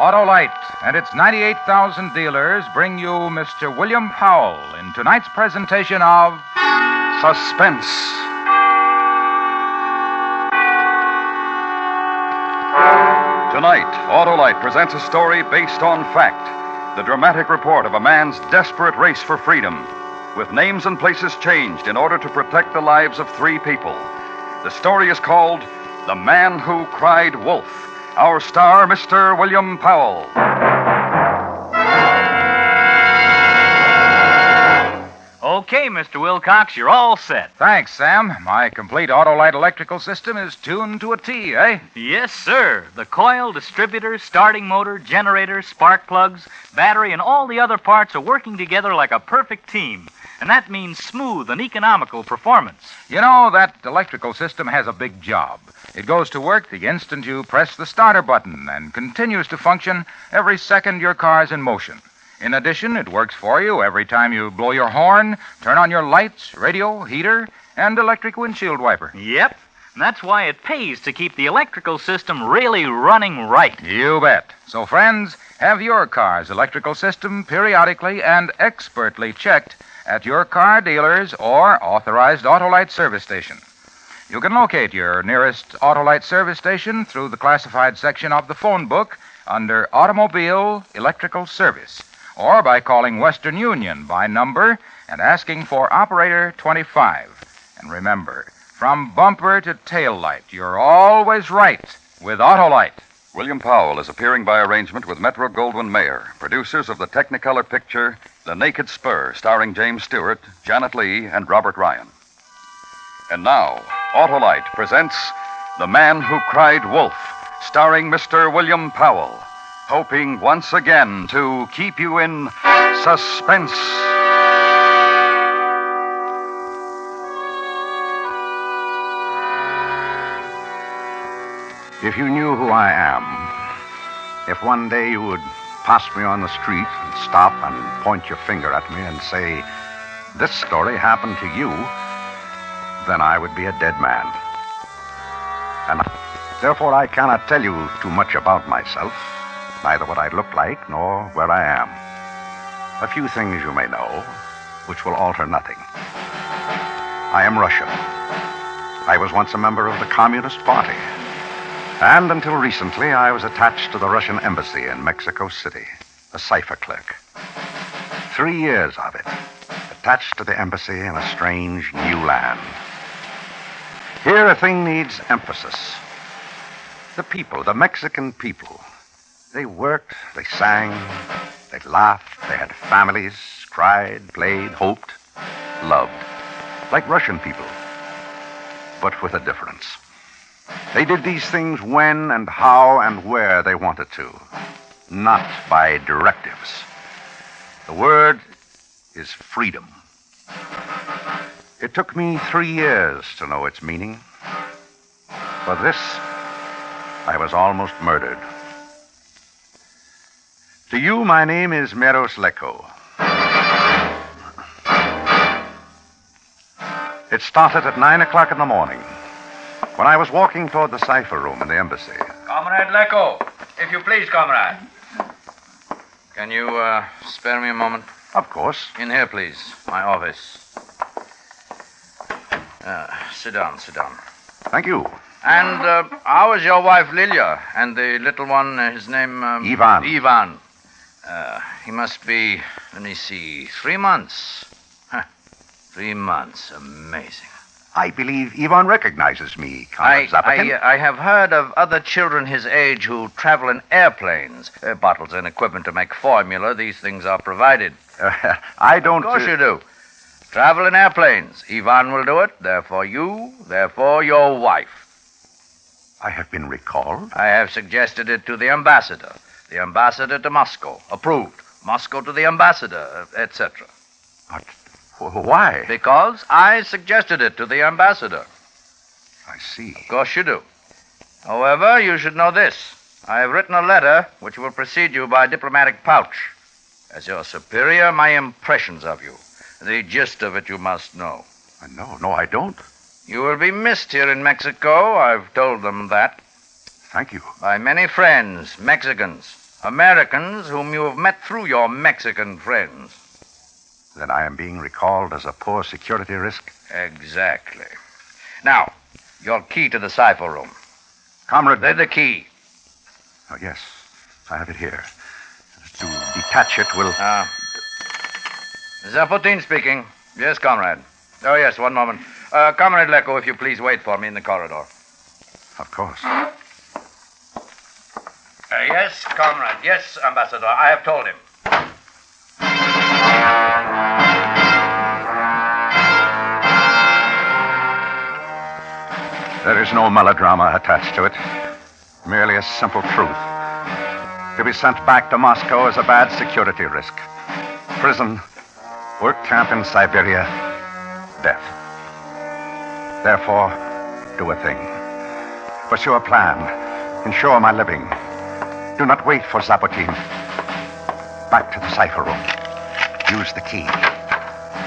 Autolite and its 98,000 dealers bring you Mr. William Powell in tonight's presentation of Suspense. Tonight, Autolite presents a story based on fact. The dramatic report of a man's desperate race for freedom, with names and places changed in order to protect the lives of 3 people. The story is called The Man Who Cried Wolf. Our star, Mr. William Powell. Okay, Mr. Wilcox, you're all set. Thanks, Sam. My complete Autolite electrical system is tuned to a T, eh? Yes, sir. The coil, distributor, starting motor, generator, spark plugs, battery, and all the other parts are working together like a perfect team. And that means smooth and economical performance. You know, that electrical system has a big job. It goes to work the instant you press the starter button and continues to function every second your car's in motion. In addition, it works for you every time you blow your horn, turn on your lights, radio, heater, and electric windshield wiper. Yep. And that's why it pays to keep the electrical system really running right. You bet. So, friends, have your car's electrical system periodically and expertly checked at your car dealer's or authorized Autolite service station. You can locate your nearest Autolite service station through the classified section of the phone book under Automobile Electrical Service, or by calling Western Union by number and asking for Operator 25. And remember, from bumper to tail light, you're always right with Autolite. William Powell is appearing by arrangement with Metro-Goldwyn-Mayer, producers of the Technicolor picture The Naked Spur, starring James Stewart, Janet Leigh, and Robert Ryan. And now, Autolite presents The Man Who Cried Wolf, starring Mr. William Powell, hoping once again to keep you in suspense. If you knew who I am, if one day you would pass me on the street and stop and point your finger at me and say, "This story happened to you," then I would be a dead man. And therefore I cannot tell you too much about myself, neither what I look like nor where I am. A few things you may know, which will alter nothing. I am Russian. I was once a member of the Communist Party. And until recently, I was attached to the Russian embassy in Mexico City, a cipher clerk. 3 years of it, attached to the embassy in a strange new land. Here, a thing needs emphasis. The people, the Mexican people, they worked, they sang, they laughed, they had families, cried, played, hoped, loved, like Russian people, but with a difference. They did these things when and how and where they wanted to, not by directives. The word is freedom. It took me 3 years to know its meaning. For this, I was almost murdered. To you, my name is Mirosleko. It started at 9 o'clock in the morning, when I was walking toward the cipher room in the embassy. Comrade Lecco, if you please, comrade. Can you spare me a moment? Of course. In here, please. My office. Sit down. Thank you. And how is your wife, Lilia? And the little one, his name... Ivan. Ivan. He must be, let me see, 3 months. 3 months. Amazing. I believe Ivan recognizes me, Comrade Zapatin. I have heard of other children his age who travel in airplanes. Bottles and equipment to make formula. These things are provided. I don't... Of course you do. Travel in airplanes. Ivan will do it. Therefore you, therefore your wife. I have been recalled? I have suggested it to the ambassador. The ambassador to Moscow. Approved. Moscow to the ambassador, etc. But why? Because I suggested it to the ambassador. I see. Of course you do. However, you should know this. I have written a letter which will precede you by diplomatic pouch. As your superior, my impressions of you. The gist of it you must know. No, I don't. You will be missed here in Mexico. I've told them that. Thank you. By many friends, Mexicans. Americans whom you have met through your Mexican friends. Then I am being recalled as a poor security risk? Exactly. Now, your key to the cipher room. Comrade... The key. Oh, yes. I have it here. To detach it will... Zapotin speaking. Yes, comrade. Oh, yes, one moment. Comrade Lecco, if you please wait for me in the corridor. Of course. Yes, comrade. Yes, Ambassador. I have told him. There is no melodrama attached to it. Merely a simple truth. To be sent back to Moscow is a bad security risk. Prison, work camp in Siberia, death. Therefore, do a thing. Pursue a plan. Ensure my living. Do not wait for Zapotin. Back to the cipher room. Use the key.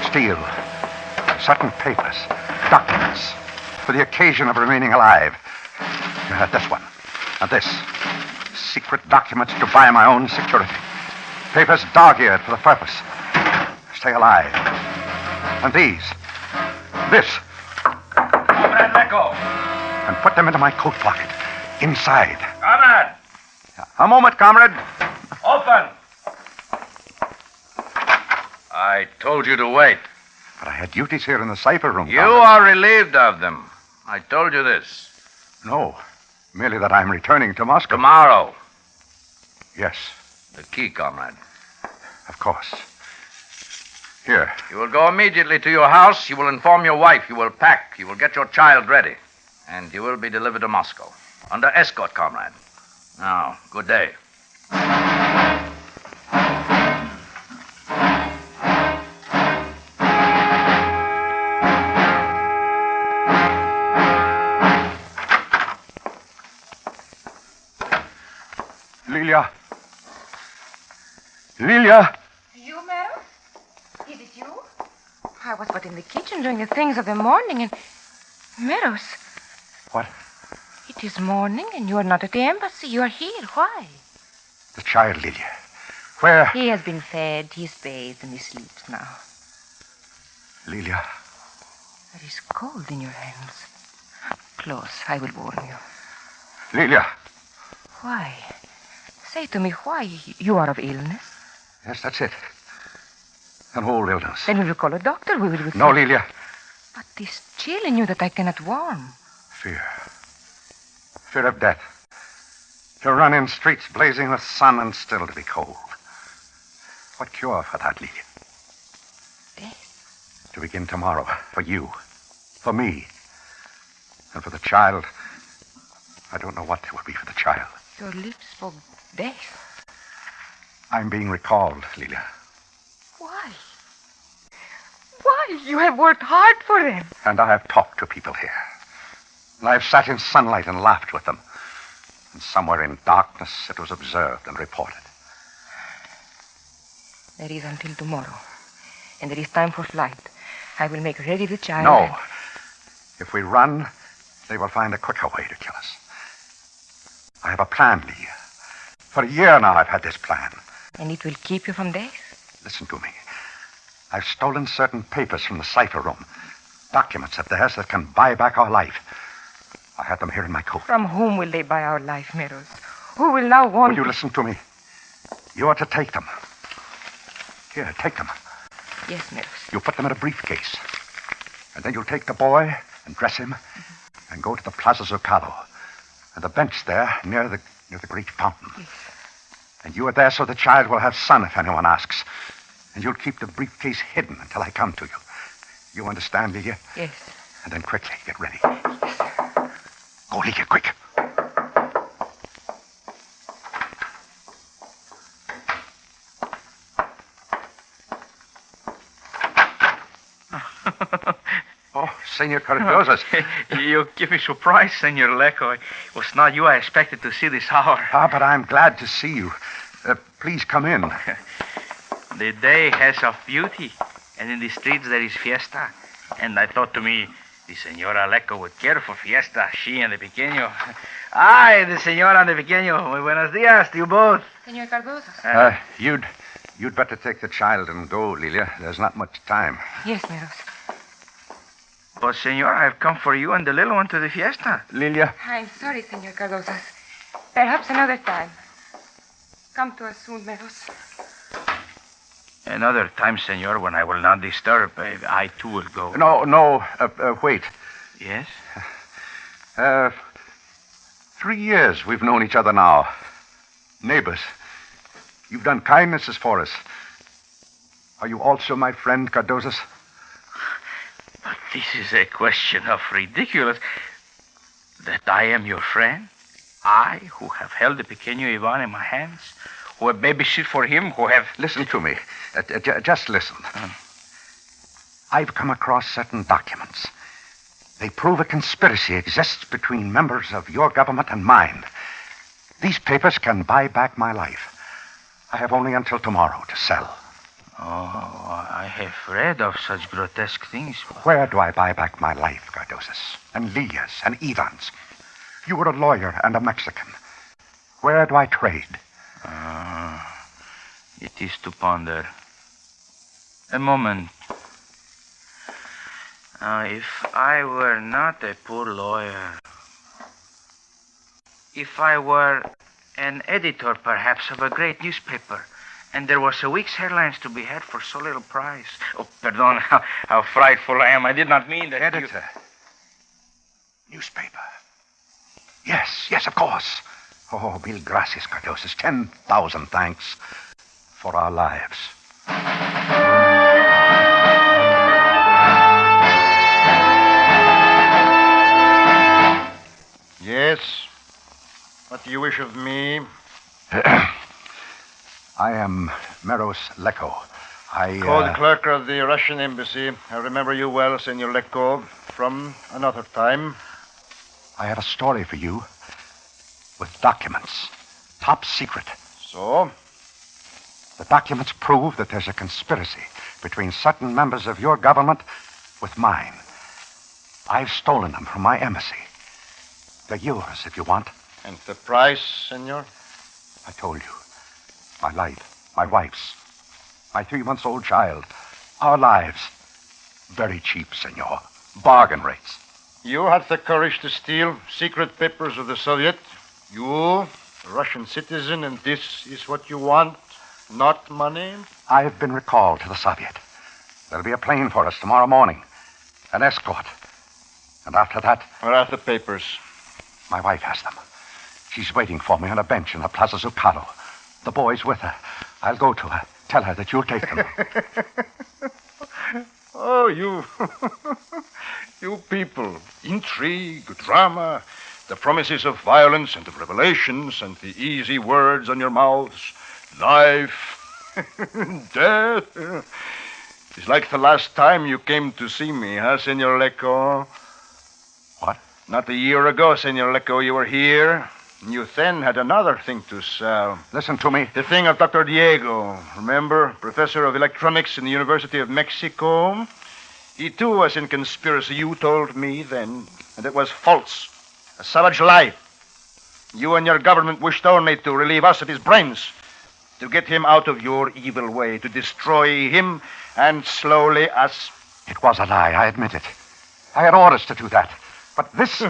Steal certain papers, documents, for the occasion of remaining alive. You have this one, and this. Secret documents to buy my own security. Papers dog-eared for the purpose. Stay alive. And these. This. Comrade Lecco. And put them into my coat pocket. Inside. Comrade. A moment, comrade. Open. I told you to wait. But I had duties here in the cipher room. You are relieved of them. I told you this. No. Merely that I'm returning to Moscow. Tomorrow. Yes, The key, comrade. of course. Here. You will go immediately to your house. You will inform your wife. You will pack. You will get your child ready. And you will be delivered to Moscow. Under escort, comrade. Now, good day. Lilia. Lilia! You, Meadows? Is it you? I was but in the kitchen doing the things of the morning and... Meadows. What? It is morning and you are not at the embassy. You are here. Why? The child, Lilia. Where? He has been fed, he is bathed, and he sleeps now. Lilia. There is cold in your hands. Close, I will warm you. Lilia. Why? Say to me why you are of illness. Yes, that's it. An old illness. Then we will call a doctor. We will... No, Lilia. But this chill in you that I cannot warm. Fear. Fear of death. To run in streets blazing with sun and still to be cold. What cure for that, Lilia? Death. To begin tomorrow. For you. For me. And for the child. I don't know what there will be for the child. Your lips spoke death. I'm being recalled, Lilia. Why? Why? You have worked hard for them. And I have talked to people here. And I've sat in sunlight and laughed with them. And somewhere in darkness it was observed and reported. There is until tomorrow. And there is time for flight. I will make ready the child. No. If we run, they will find a quicker way to kill us. I have a plan, Lilia. For a year now I've had this plan. And it will keep you from death? Listen to me. I've stolen certain papers from the cipher room. Documents of theirs that can buy back our life. I had them here in my coat. From whom will they buy our life, Meadows? Who will now want... Will you listen to me? You are to take them. Here, take them. Yes, Meadows. You put them in a briefcase. And then you'll take the boy and dress him and go to the Plaza Zuccalo. And the bench there near the great fountain. Yes. And you are there so the child will have sun if anyone asks. And you'll keep the briefcase hidden until I come to you. You understand, Lilia? Yes. And then quickly, get ready. Go, Lilia, quick. Oh, Senor Carrozas. You give me surprise, Senor Lecco. It was not you I expected to see this hour. But I'm glad to see you. Please come in. The day has of beauty, and in the streets there is fiesta. And I thought to me, The Senora Lecco would care for fiesta, she and the pequeño. Ay, the Senora and the pequeño. Muy buenos dias to you both. Senor Cardoso. You'd better take the child and go, Lilia. There's not much time. Yes, Meros. But, Senor, I've come for you and the little one to the fiesta. Lilia? I'm sorry, Senor Cardoso. Perhaps another time. Come to us soon, Meros. Another time, Senor, when I will not disturb. I, too, will go. No, wait. Yes? 3 years we've known each other now. Neighbors. You've done kindnesses for us. Are you also my friend, Cardoso? But this is a question of ridiculous. That I am your friend? I, who have held the pequeño Ivan in my hands? Who have babysit for him? Who have... Listen to me. Just listen. I've come across certain documents. They prove a conspiracy exists between members of your government and mine. These papers can buy back my life. I have only until tomorrow to sell. Oh, I have read of such grotesque things. Where do I buy back my life, Cardoso? And Lilia's and Ivan's? You were a lawyer and a Mexican. Where do I trade? It is to ponder. A moment. If I were not a poor lawyer, if I were an editor, perhaps, of a great newspaper, and there was a week's headlines to be had for so little price. Oh, pardon, how frightful I am. I did not mean that. Editor. Newspaper. Yes, of course. Oh, mil gracias, Cardoso. 10,000 thanks for our lives. Yes? What do you wish of me? I am Meros Lecco. Code clerk of the Russian embassy. I remember you well, Senor Lecco, from another time. I have a story for you with documents. Top secret. So? The documents prove that there's a conspiracy between certain members of your government with mine. I've stolen them from my embassy. They're yours if you want. And the price, senor? I told you. My life, my wife's, my 3-month-old child, our lives. Very cheap, senor. Bargain rates. You had the courage to steal secret papers of the Soviet. You, a Russian citizen, and this is what you want? Not money? I've been recalled to the Soviet. There'll be a plane for us tomorrow morning. An escort. And after that... Where are the papers? My wife has them. She's waiting for me on a bench in the Plaza Zucaro. The boy's with her. I'll go to her. Tell her that you'll take them. Oh, you... you people. Intrigue, drama, the promises of violence and of revelations and the easy words on your mouths. Life, death. It's like the last time you came to see me, huh, Senor Lecco? What? Not a year ago, Senor Lecco, you were here. You then had another thing to sell. Listen to me. The thing of Dr. Diego. Remember? Professor of electronics in the University of Mexico. He, too, was in conspiracy. You told me then. And it was false. A savage lie. You and your government wished only to relieve us of his brains. To get him out of your evil way. To destroy him and slowly us. It was a lie, I admit it. I had orders to do that. But this...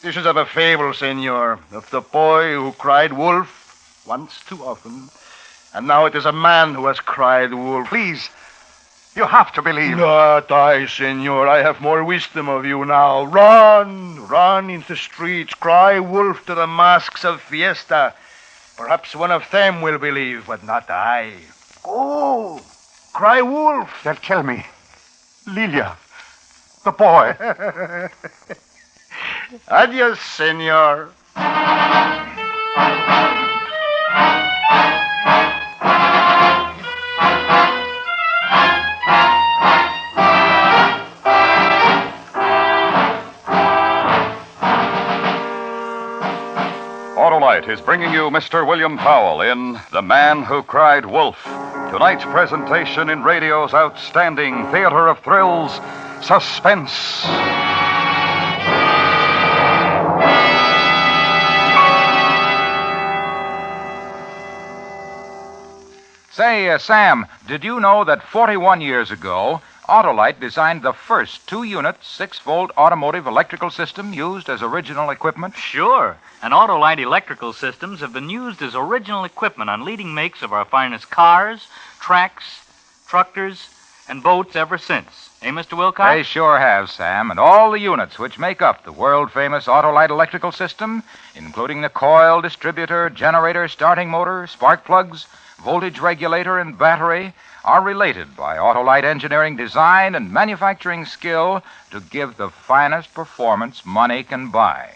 This is of a fable, senor, of the boy who cried wolf once too often. And now it is a man who has cried wolf. Please, you have to believe. Not I, senor. I have more wisdom of you now. Run into the streets. Cry wolf to the masks of fiesta. Perhaps one of them will believe, but not I. Go. Cry wolf. They'll kill me. Lilia, the boy. Adios, senor. Autolite is bringing you Mr. William Powell in The Man Who Cried Wolf. Tonight's presentation in radio's outstanding theater of thrills, Suspense. Say, Sam, did you know that 41 years ago, Autolite designed the first 2-unit, 6-volt automotive electrical system used as original equipment? Sure. And Autolite electrical systems have been used as original equipment on leading makes of our finest cars, tracks, tractors, and boats ever since. Eh, Mr. Wilcox? They sure have, Sam, and all the units which make up the world-famous Autolite electrical system, including the coil, distributor, generator, starting motor, spark plugs, voltage regulator, and battery, are related by Autolite engineering design and manufacturing skill to give the finest performance money can buy.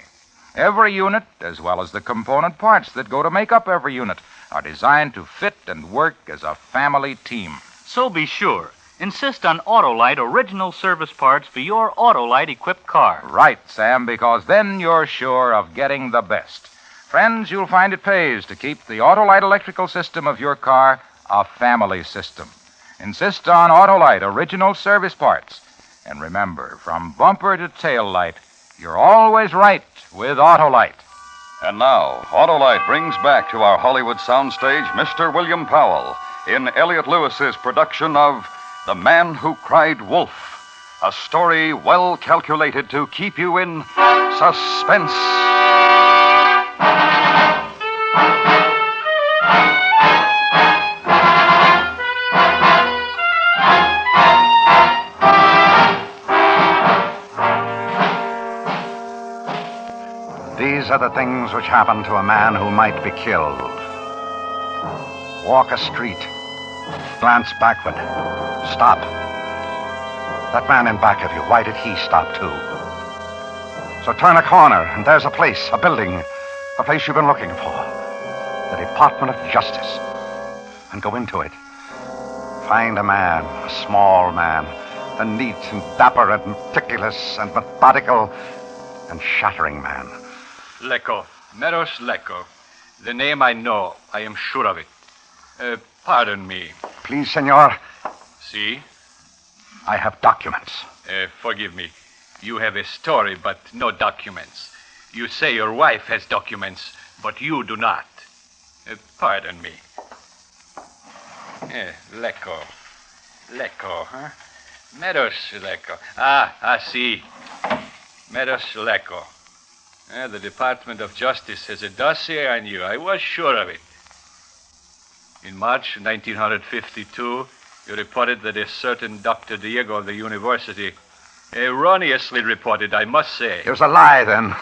Every unit, as well as the component parts that go to make up every unit, are designed to fit and work as a family team. So be sure. Insist on Autolite original service parts for your Autolite-equipped car. Right, Sam, because then you're sure of getting the best. Friends, you'll find it pays to keep the Autolite electrical system of your car a family system. Insist on Autolite original service parts. And remember, from bumper to tail light, you're always right with Autolite. And now, Autolite brings back to our Hollywood soundstage Mr. William Powell in Elliot Lewis's production of The Man Who Cried Wolf, a story well calculated to keep you in suspense. These are the things which happen to a man who might be killed. Walk a street. Glance backward. Stop. That man in back of you, why did he stop too? So turn a corner, and there's a place, a building, a place you've been looking for. The Department of Justice. And go into it. Find a man, a small man, a neat and dapper and meticulous and methodical and shattering man. Lecco. Meadows Lecco. The name I know. I am sure of it. Pardon me. Please, senor. See? I have documents. Forgive me. You have a story, but no documents. You say your wife has documents, but you do not. Pardon me. Lecco. Lecco, huh? Meadows Lecco. I see. Meadows Lecco. The Department of Justice has a dossier on you. I was sure of it. In March 1952, you reported that a certain Dr. Diego of the university, erroneously reported, I must say. It was a lie, then.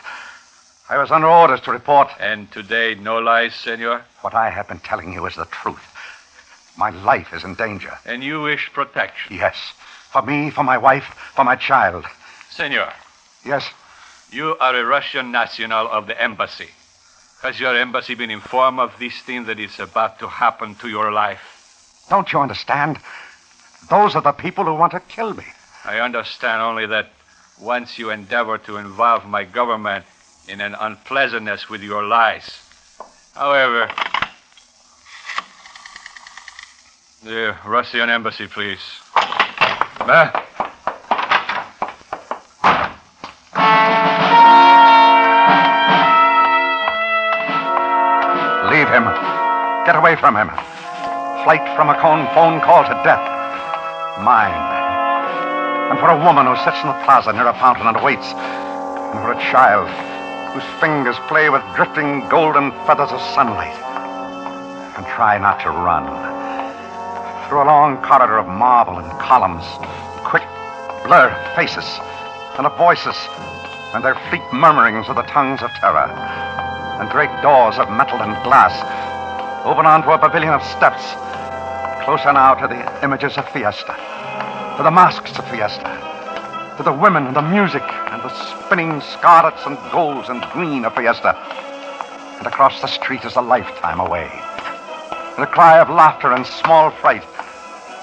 I was under orders to report. And today, no lies, senor? What I have been telling you is the truth. My life is in danger. And you wish protection? Yes. For me, for my wife, for my child. Senor. Yes? You are a Russian national of the embassy. Has your embassy been informed of this thing that is about to happen to your life? Don't you understand? Those are the people who want to kill me. I understand only that once you endeavor to involve my government in an unpleasantness with your lies. However, the Russian embassy, please. Leave him. Get away from him. Flight from a phone call to death. Mine. And for a woman who sits in the plaza near a fountain and waits. And for a child whose fingers play with drifting golden feathers of sunlight. And try not to run. Through a long corridor of marble and columns, quick blur of faces and of voices, and their fleet murmurings of the tongues of terror. And great doors of metal and glass open onto a pavilion of steps, closer now to the images of fiesta, to the masks of fiesta, to the women and the music and the spinning scarlets and golds and green of fiesta. And across the street is a lifetime away. And a cry of laughter and small fright.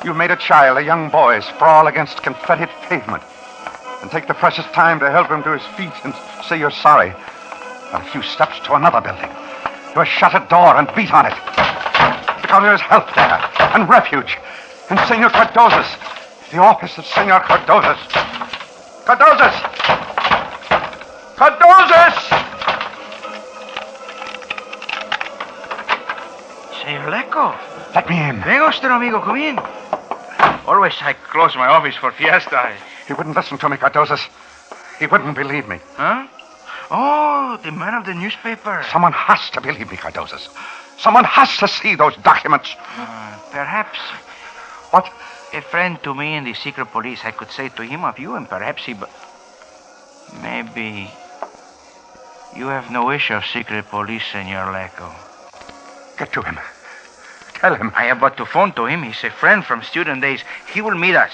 You've made a child, a young boy, sprawl against confettied pavement, and take the precious time to help him to his feet and say you're sorry. And a few steps to another building, to a shuttered door, and beat on it. Because there's help there. and refuge in Senor Cardoza's. The office of Senor Cardoza's. Cardoza's! Cardoza's! Senor Lecco. Let me in. Venga usted, amigo. Come in. Always I close my office for fiesta. He wouldn't listen to me, Cardoza's. He wouldn't believe me. Huh? Oh, the man of the newspaper. Someone has to believe me, Cardoza's. Someone has to see those documents. Perhaps What? a friend to me in the secret police, I could say to him of you, and perhaps he... Maybe you have no wish of secret police, Senor Lecco. Get to him. Tell him. I have but to phone to him. He's a friend from student days. He will meet us.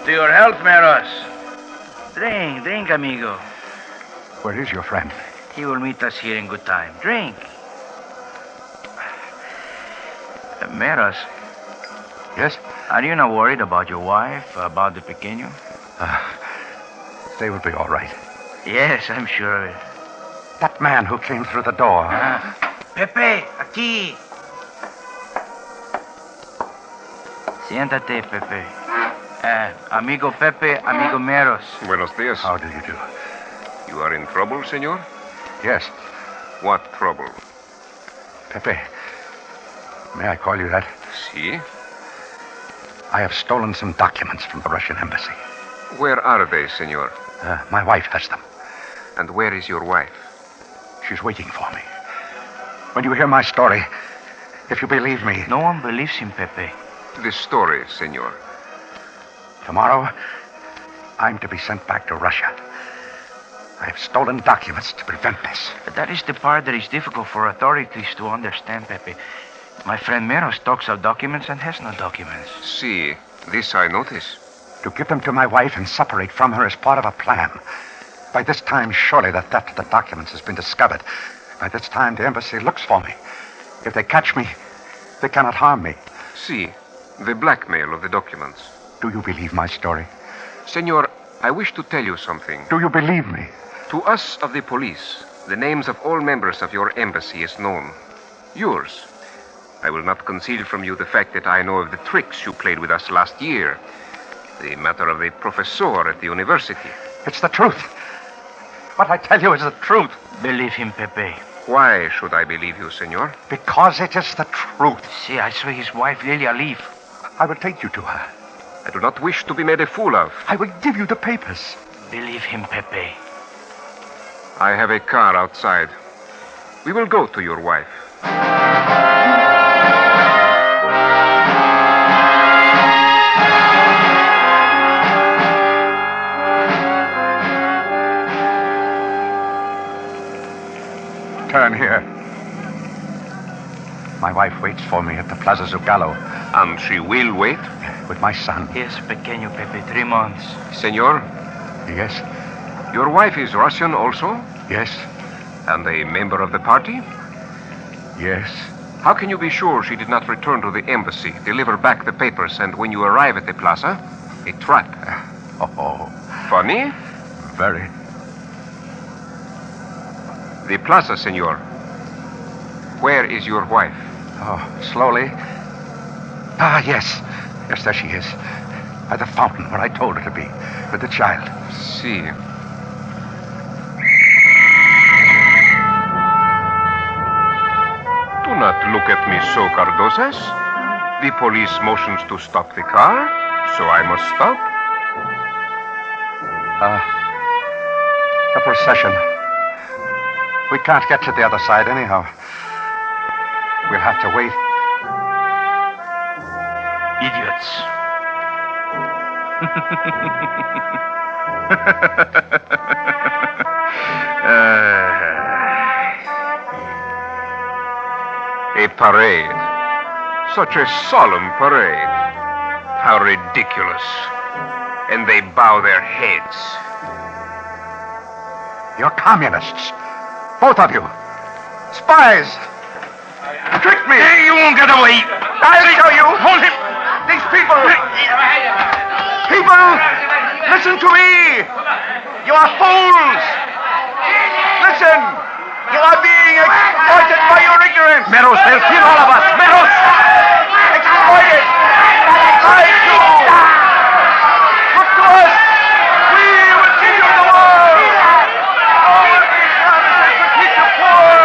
To your health, Meros. Drink, amigo. Where is your friend? He will meet us here in good time. Drink. Meros, Yes? are you not worried about your wife, about the pequeño? They will be all right. Yes, I'm sure of it. That man who came through the door. Pepe, aquí. Siéntate, Pepe. Amigo Pepe, amigo Meros. Buenos dias. How do you do? You are in trouble, senor? Yes. What trouble? Pepe. May I call you that? See? I have stolen some documents from the Russian embassy. Where are they, senor? My wife has them. And where is your wife? She's waiting for me. When you hear my story, if you believe me, No one believes him, Pepe. The story, senor. tomorrow, I'm to be sent back to Russia. I have stolen documents to prevent this. But that is the part that is difficult for authorities to understand, Pepe. My friend Meros talks of documents and has no documents. See, this I notice. To give them to my wife and separate from her is part of a plan. By this time, surely the theft of the documents has been discovered. By this time, the embassy looks for me. If they catch me, they cannot harm me. See, the blackmail of the documents. Do you believe my story? Senor, I wish to tell you something. Do you believe me? To us of the police, the names of all members of your embassy is known. Yours. I will not conceal from you the fact that I know of the tricks you played with us last year. The matter of the professor at the university. It's the truth. What I tell you is the truth. Believe him, Pepe. Why should I believe you, senor? Because it is the truth. See, I saw his wife, Lilia, leave. I will take you to her. I do not wish to be made a fool of. I will give you the papers. Believe him, Pepe. I have a car outside. We will go to your wife. Turn here. My wife waits for me at the Plaza Zugallo And she will wait? with my son. Yes, pequeño Pepe, 3 months. Senor, Yes? your wife is Russian also? Yes? And a member of the party? Yes? How can you be sure she did not return to the embassy, deliver back the papers, and when you arrive at the plaza, a trap? Oh, Funny? very. The plaza, senor. Where is your wife? Oh, slowly. Ah, yes. Yes, there she is. By the fountain where I told her to be, with the child. See. Do not look at me so, Cardosas. The police motions to stop the car, so I must stop. The procession. We can't get to the other side anyhow. We'll have to wait. Idiots. A parade. Such a solemn parade. How ridiculous. And they bow their heads. You're communists. Both of you. Spies. Tricked me. You won't get away. I'll show you. Hold him. These people! People! Listen to me! You are fools! Listen! You are being exploited by your ignorance! Meadows, they'll kill all of us! Meadows! Exploited! Lied to! Look to us! We will give you the world! All these promises to keep you poor!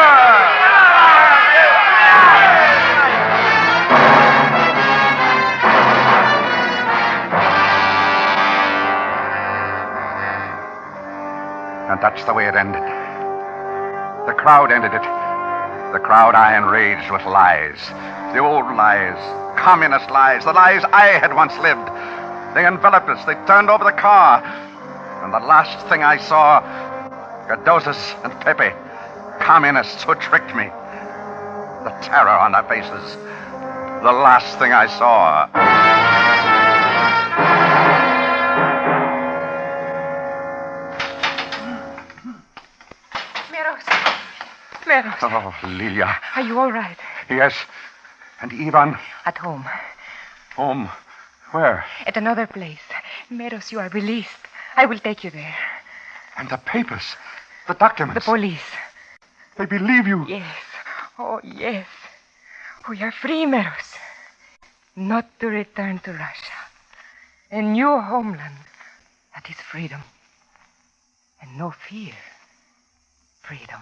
And that's the way it ended. The crowd ended it. The crowd I enraged with lies. The old lies. Communist lies. The lies I had once lived. They enveloped us. They turned over the car. And the last thing I saw, Cardozo's and Pepe. Communists who tricked me. The terror on their faces. The last thing I saw. Meadows. Oh, Lilia. Are you all right? Yes. And Ivan? At home. Home. Where? At another place. Meadows, you are released. I will take you there. And the papers. The documents. The police. They believe you. Yes. Oh, yes. We are free, Meadows. Not to return to Russia. A new homeland. That is freedom. And no fear. Freedom.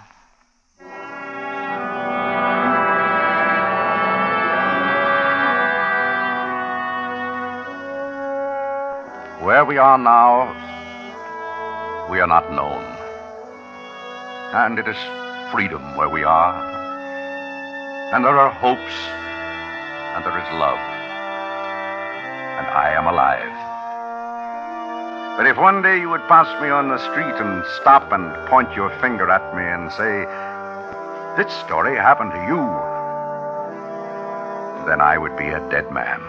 Where we are now, we are not known. And it is freedom where we are. And there are hopes, and there is love. And I am alive. But if one day you would pass me on the street and stop and point your finger at me and say, "This story happened to you," then I would be a dead man.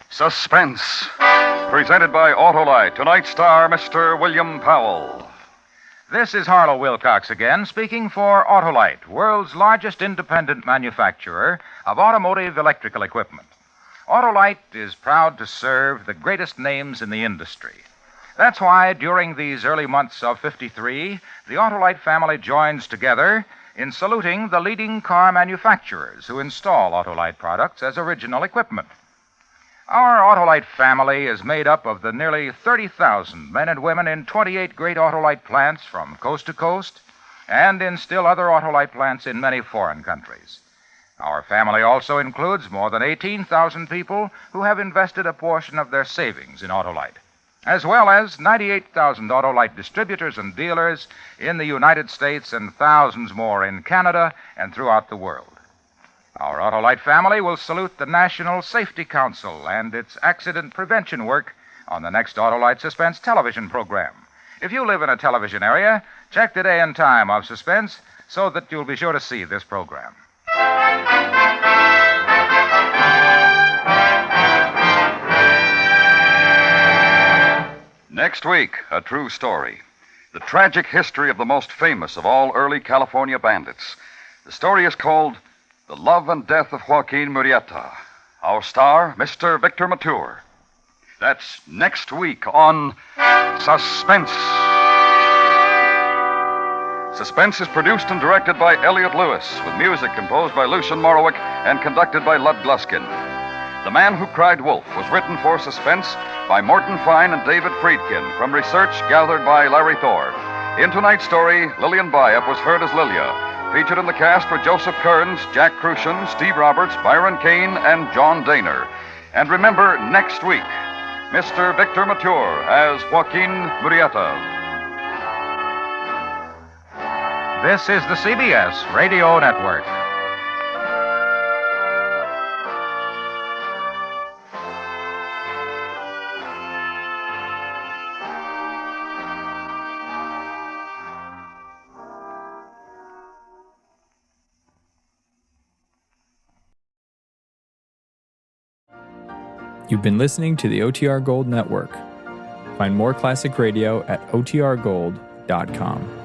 Suspense. Presented by Autolite. Tonight's star, Mr. William Powell. This is Harlow Wilcox again, speaking for Autolite, world's largest independent manufacturer of automotive electrical equipment. Autolite is proud to serve the greatest names in the industry. That's why during these early months of '53, the Autolite family joins together in saluting the leading car manufacturers who install Autolite products as original equipment. Our Autolite family is made up of the nearly 30,000 men and women in 28 great Autolite plants from coast to coast and in still other Autolite plants in many foreign countries. Our family also includes more than 18,000 people who have invested a portion of their savings in Autolite, as well as 98,000 Autolite distributors and dealers in the United States and thousands more in Canada and throughout the world. Our Autolite family will salute the National Safety Council and its accident prevention work on the next Autolite Suspense television program. If you live in a television area, check the day and time of Suspense so that you'll be sure to see this program. Next week, a true story. The tragic history of the most famous of all early California bandits. The story is called The Love and Death of Joaquin Murrieta. Our star, Mr. Victor Mature. That's next week on Suspense. Suspense is produced and directed by Elliot Lewis, with music composed by Lucian Morowick and conducted by Lud Gluskin. The Man Who Cried Wolf was written for Suspense by Morton Fine and David Friedkin from research gathered by Larry Thor. In tonight's story, Lillian Byup was heard as Lilia. Featured in the cast were Joseph Kearns, Jack Crucian, Steve Roberts, Byron Kane, and John Daner. And remember, next week, Mr. Victor Mature as Joaquin Murrieta. This is the CBS Radio Network. You've been listening to the OTR Gold Network. Find more classic radio at otrgold.com.